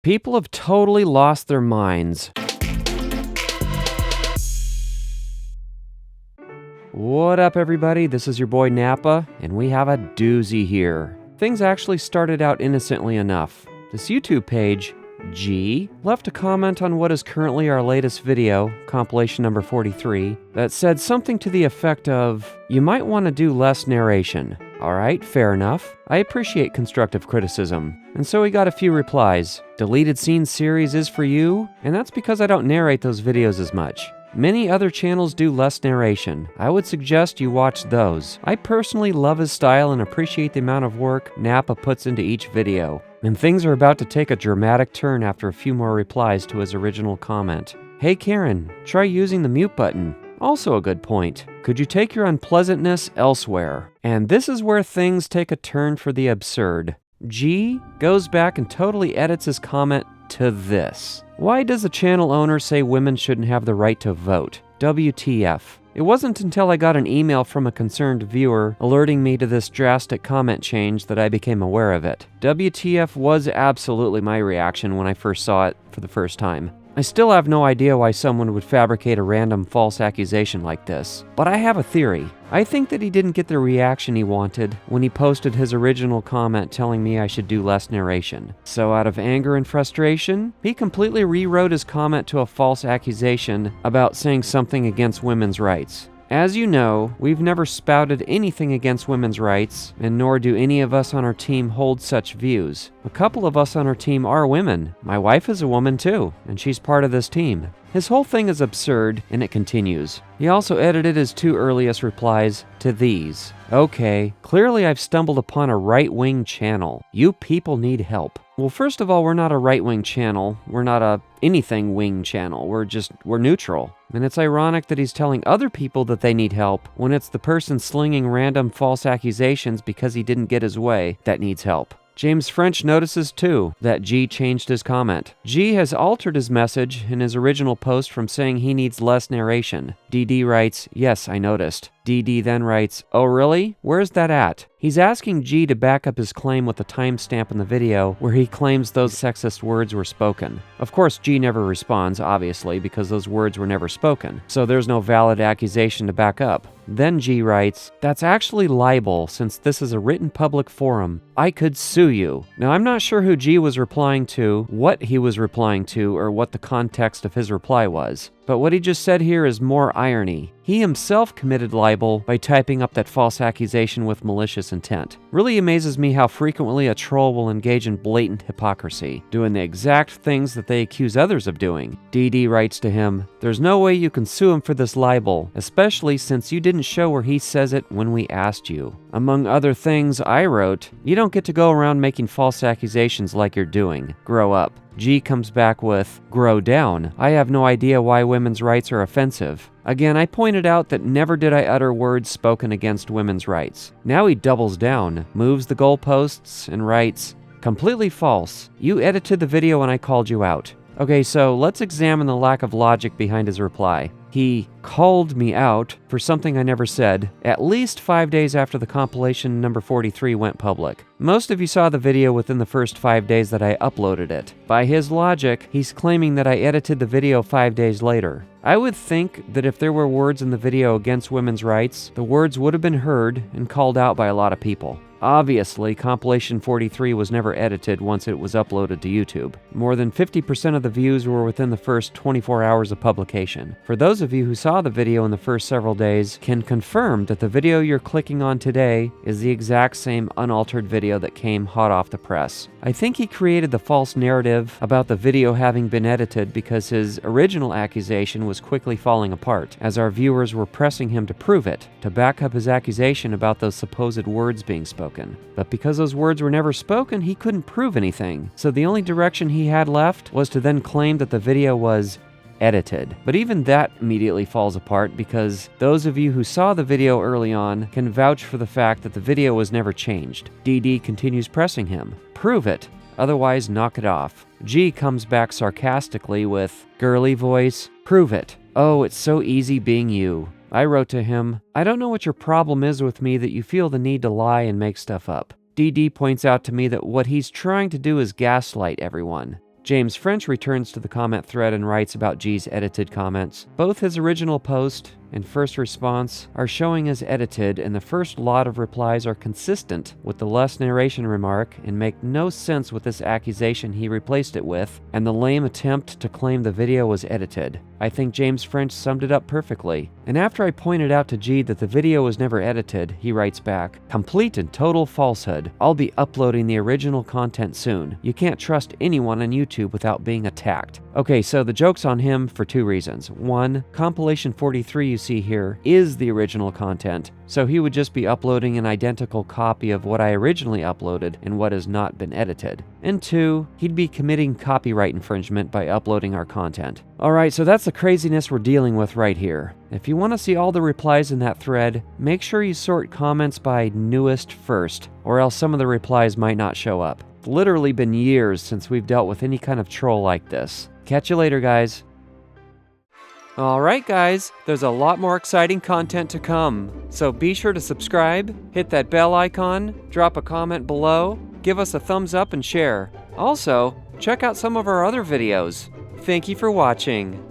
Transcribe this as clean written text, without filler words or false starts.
People have totally lost their minds. What up, everybody? This is your boy Nappa, and we have a doozy here. Things actually started out innocently enough. This YouTube page, G, left a comment on what is currently our latest video, compilation number 43, that said something to the effect of, "You might want to do less narration." Alright, fair enough. I appreciate constructive criticism. And so we got a few replies. Deleted Scenes series is for you, and that's because I don't narrate those videos as much. Many other channels do less narration. I would suggest you watch those. I personally love his style and appreciate the amount of work Nappa puts into each video. And things are about to take a dramatic turn after a few more replies to his original comment. Hey Karen, try using the mute button. Also a good point. Could you take your unpleasantness elsewhere? And this is where things take a turn for the absurd. G goes back and totally edits his comment to this. Why does the channel owner say women shouldn't have the right to vote? WTF. It wasn't until I got an email from a concerned viewer alerting me to this drastic comment change that I became aware of it. WTF was absolutely my reaction when I first saw it for the first time. I still have no idea why someone would fabricate a random false accusation like this, but I have a theory. I think that he didn't get the reaction he wanted when he posted his original comment telling me I should do less narration. So out of anger and frustration, he completely rewrote his comment to a false accusation about saying something against women's rights. As you know, we've never spouted anything against women's rights, and nor do any of us on our team hold such views. A couple of us on our team are women. My wife is a woman too, and she's part of this team. His whole thing is absurd, and it continues. He also edited his two earliest replies to these. Okay, clearly I've stumbled upon a right-wing channel. You people need help. Well, first of all, we're not a right-wing channel. We're not a anything-wing channel. We're neutral. And it's ironic that he's telling other people that they need help when it's the person slinging random false accusations because he didn't get his way that needs help. James French notices too that G changed his comment. G has altered his message in his original post from saying he needs less narration. DD writes, "Yes, I noticed." DD then writes, "Oh really? Where's that at?" He's asking G to back up his claim with a timestamp in the video where he claims those sexist words were spoken. Of course, G never responds, obviously, because those words were never spoken, so there's no valid accusation to back up. Then G writes, "That's actually libel since this is a written public forum. I could sue you." Now, I'm not sure who G was replying to, what he was replying to, or what the context of his reply was. But what he just said here is more irony. He himself committed libel by typing up that false accusation with malicious intent. Really amazes me how frequently a troll will engage in blatant hypocrisy, doing the exact things that they accuse others of doing. DD writes to him, "There's no way you can sue him for this libel, especially since you didn't show where he says it when we asked you." Among other things, I wrote, "You don't get to go around making false accusations like you're doing. Grow up." G comes back with, "Grow down. I have no idea why women's rights are offensive." Again, I pointed out that never did I utter words spoken against women's rights. Now he doubles down, moves the goalposts, and writes, "Completely false. You edited the video when I called you out." Okay, so let's examine the lack of logic behind his reply. He called me out for something I never said, at least 5 days after the compilation number 43 went public. Most of you saw the video within the first 5 days that I uploaded it. By his logic, he's claiming that I edited the video 5 days later. I would think that if there were words in the video against women's rights, the words would have been heard and called out by a lot of people. Obviously, compilation 43 was never edited once it was uploaded to YouTube. More than 50% of the views were within the first 24 hours of publication. For those of you who saw the video in the first several days, can confirm that the video you're clicking on today is the exact same unaltered video that came hot off the press. I think he created the false narrative about the video having been edited because his original accusation was quickly falling apart, as our viewers were pressing him to prove it, to back up his accusation about those supposed words being spoken. But because those words were never spoken, he couldn't prove anything. So the only direction he had left was to then claim that the video was edited. But even that immediately falls apart because those of you who saw the video early on can vouch for the fact that the video was never changed. DD continues pressing him. Prove it. Otherwise, knock it off. G comes back sarcastically with, "Girly voice, prove it. Oh, it's so easy being you." I wrote to him, "I don't know what your problem is with me that you feel the need to lie and make stuff up." DD points out to me that what he's trying to do is gaslight everyone. James French returns to the comment thread and writes about G's edited comments. Both his original post and first response are showing as edited, and the first lot of replies are consistent with the less narration remark and make no sense with this accusation he replaced it with, and the lame attempt to claim the video was edited. I think James French summed it up perfectly. And after I pointed out to G that the video was never edited, he writes back, "Complete and total falsehood. I'll be uploading the original content soon. You can't trust anyone on YouTube without being attacked." Okay, so the joke's on him for two reasons. One, compilation 43 you see here is the original content, so he would just be uploading an identical copy of what I originally uploaded and what has not been edited. And two, he'd be committing copyright infringement by uploading our content. Alright, so that's the craziness we're dealing with right here. If you want to see all the replies in that thread, make sure you sort comments by newest first, or else some of the replies might not show up. It's literally been years since we've dealt with any kind of troll like this. Catch you later, guys. Alright guys, there's a lot more exciting content to come, so be sure to subscribe, hit that bell icon, drop a comment below, give us a thumbs up and share. Also, check out some of our other videos. Thank you for watching.